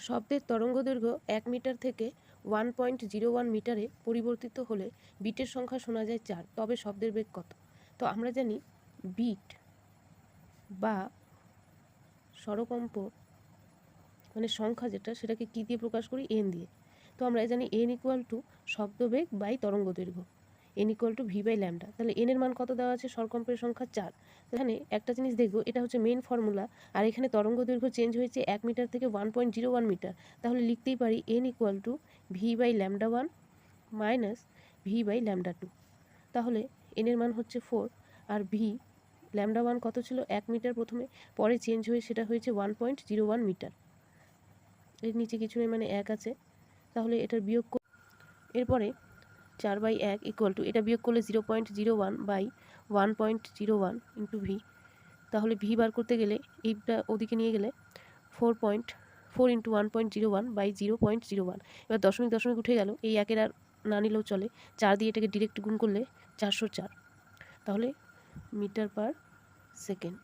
শব্দের তরঙ্গদৈর্ঘ্য 1 মিটার থেকে 1.01 মিটারে পরিবর্তিত হলে বিটের সংখ্যা শোনা যায় 4, তবে শব্দের বেগ কত? তো আমরা জানি বিট বা স্বরকম্প মানে সংখ্যা যেটা, সেটাকে কী দিয়ে প্রকাশ করি? এন দিয়ে। তো আমরা জানি এন ইকুয়াল টু শব্দবেগ বাই তরঙ্গদৈর্ঘ্য, n equal to v by lambda. তাহলে এনের মান কত দেওয়া আছে? স্বরকম্পের সংখ্যা 4। এখানে একটা জিনিস দেখব, এটা হচ্ছে মেন ফর্মুলা, আর এখানে তরঙ্গদৈর্ঘ্য চেঞ্জ হয়েছে 1 মিটার থেকে 1.01 মিটার। তাহলে লিখতেই পারি n equal to v by lambda 1 minus v by lambda 2। তাহলে এনের মান হচ্ছে 4, আর ভি ল্যামডা 1 কত ছিল? 1 মিটার প্রথমে, পরে চেঞ্জ হয়ে সেটা হয়েছে 1.01 মিটার। এর নিচে কিছু নেই মানে 1 আছে, তাহলে এটার বিয়োগ এরপরে 4/1 ইকুয়াল টু, এটা বিয়োগ করলে 0.01 বাই 1.01 ইন্টু ভি। তাহলে ভি বার করতে গেলে এইটা ওদিকে নিয়ে গেলে 4.4 ইন্টু 1.01 বাই 0.01। এবার দশমিক দশমিক উঠে গেল, এই একের আর না নিলেও চলে, 4 দিয়ে এটাকে ডিরেক্ট গুণ করলে 404, তাহলে মিটার পার সেকেন্ড।